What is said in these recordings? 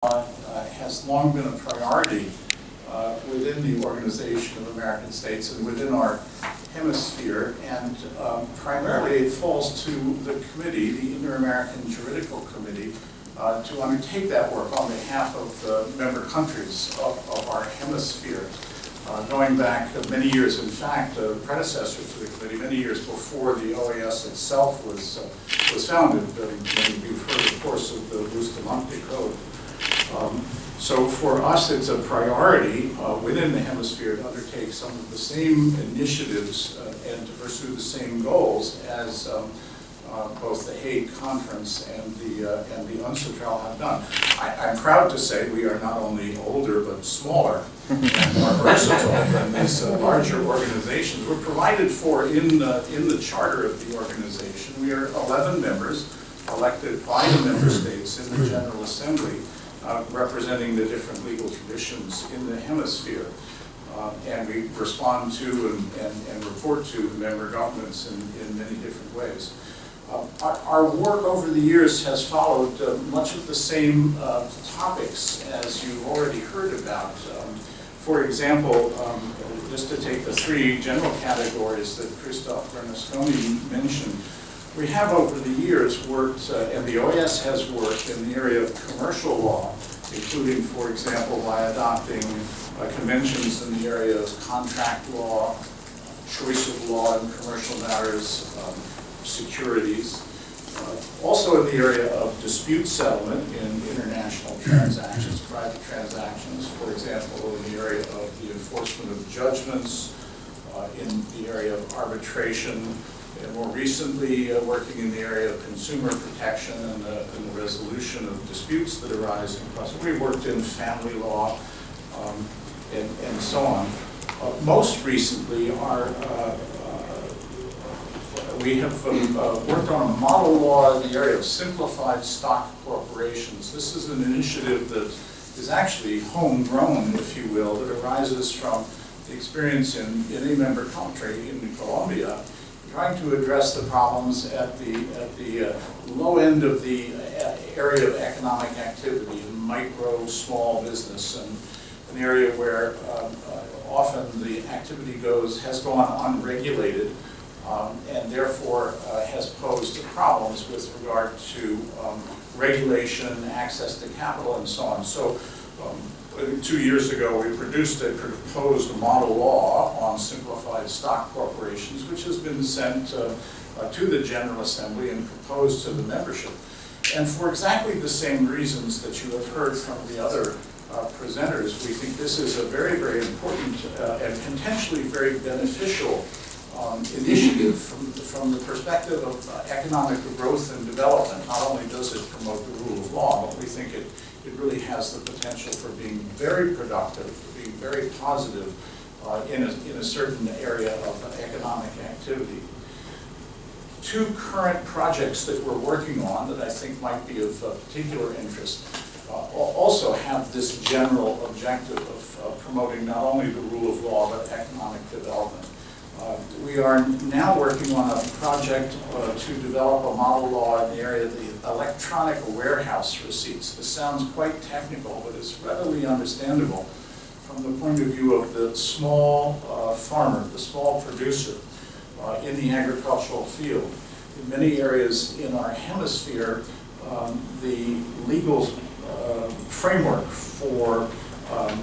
has long been a priority within the Organization of American States and within our hemisphere, and primarily it falls to the committee, the Inter-American Juridical Committee, to undertake that work on behalf of the member countries of our hemisphere. Going back many years, in fact, a predecessor to the committee, many years before the OAS itself was founded. Many of you have heard, of course, of the Bustamante Code. So for us, it's a priority within the hemisphere to undertake some of the same initiatives and to pursue the same goals as both the Hague Conference and the UNCITRAL have done. I'm proud to say we are not only older but smaller and more versatile than these larger organizations. We're provided for in the charter of the organization. We are 11 members elected by the member states in the General Assembly, representing the different legal traditions in the hemisphere. And we respond to and report to the member governments in many different ways. Our work over the years has followed much of the same topics as you've already heard about. For example, just to take the three general categories that Christophe Bernasconi mentioned, we have over the years worked, and the OAS has worked in the area of commercial law, including, for example, by adopting conventions in the area of contract law, choice of law in commercial matters, securities. Also in the area of dispute settlement in international transactions, private transactions, for example, in the area of the enforcement of judgments, in the area of arbitration, and more recently working in the area of consumer protection and the resolution of disputes that arise in process. We worked in family law and so on. Most recently, we have worked on a model law in the area of simplified stock corporations. This is an initiative that is actually homegrown, if you will, that arises from the experience in a member country, in Colombia, trying to address the problems at the low end of the area of economic activity, in micro, small business, and an area where often the activity has gone unregulated, and therefore has posed problems with regard to regulation, access to capital, and so on. So 2 years ago, we produced a proposed model law on simplified stock corporations, which has been sent to the General Assembly and proposed to the membership. And for exactly the same reasons that you have heard from the other presenters, we think this is a very, very important and potentially very beneficial initiative from the perspective of economic growth and development. Not only does it promote the rule of law, but we think it really has the potential for being very productive, for being very positive in a certain area of economic activity. Two current projects that we're working on that I think might be of particular interest also have this general objective of promoting not only the rule of law but economic development. We are now working on a project to develop a model law in the area of the electronic warehouse receipts. This sounds quite technical, but it's readily understandable from the point of view of the small farmer, the small producer in the agricultural field. In many areas in our hemisphere, the legal framework for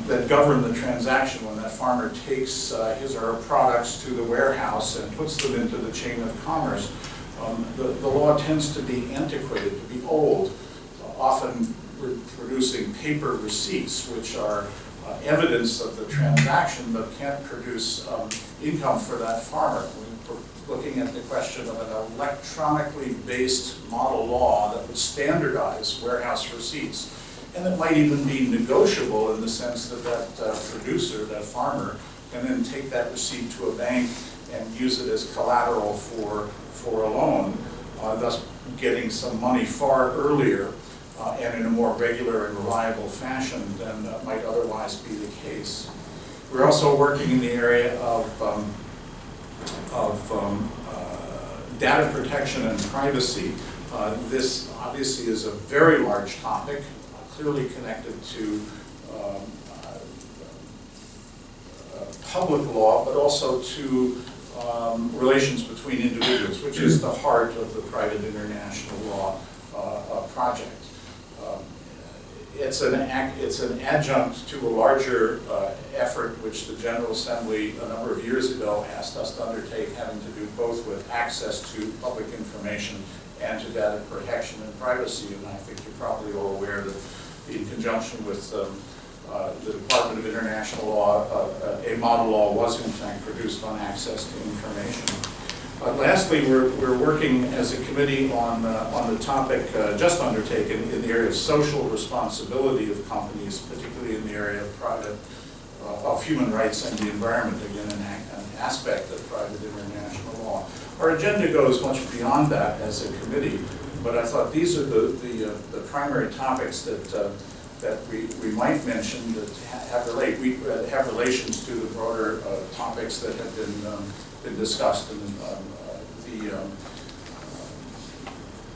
that govern the transaction when that farmer takes his or her products to the warehouse and puts them into the chain of commerce, the law tends to be antiquated, to be old, often producing paper receipts, which are evidence of the transaction but can't produce income for that farmer. We're looking at the question of an electronically based model law that would standardize warehouse receipts. And it might even be negotiable in the sense that producer, that farmer, can then take that receipt to a bank and use it as collateral for a loan, thus getting some money far earlier and in a more regular and reliable fashion than might otherwise be the case. We're also working in the area of data protection and privacy. This obviously is a very large topic. clearly connected to public law, but also to relations between individuals, which is the heart of the private international law project. It's an adjunct to a larger effort which the General Assembly a number of years ago asked us to undertake, having to do both with access to public information and to data protection and privacy. And I think you're probably all aware that in conjunction with the Department of International Law, a model law was in fact produced on access to information. Lastly, we're working as a committee on the topic just undertaken in the area of social responsibility of companies, particularly in the area of human rights and the environment, again, an aspect of private international law. Our agenda goes much beyond that as a committee, but I thought these are the primary topics that we might mention that have relations to the broader topics that have been discussed. And the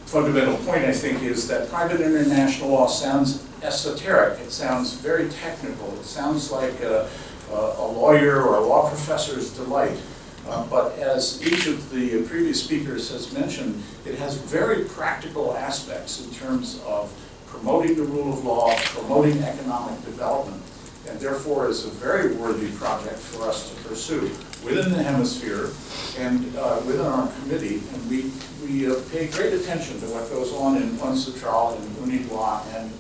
fundamental point, I think, is that private international law sounds esoteric. It sounds very technical. It sounds like a lawyer or a law professor's delight. But as each of the previous speakers has mentioned, it has very practical aspects in terms of promoting the rule of law, promoting economic development, and therefore is a very worthy project for us to pursue within the Hemisphere and within our committee. And we pay great attention to what goes on in UNCITRAL and UNIDROIT and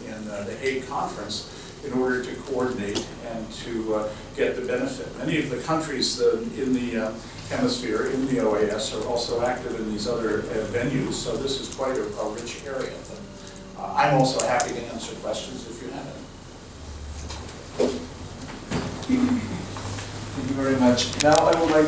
in the Hague Conference in order to coordinate and to get the benefit. Many of the countries in the Hemisphere, in the OAS, are also active in these other venues, so this is quite a rich area. But I'm also happy to answer questions if you have any. Thank you very much. Now I would like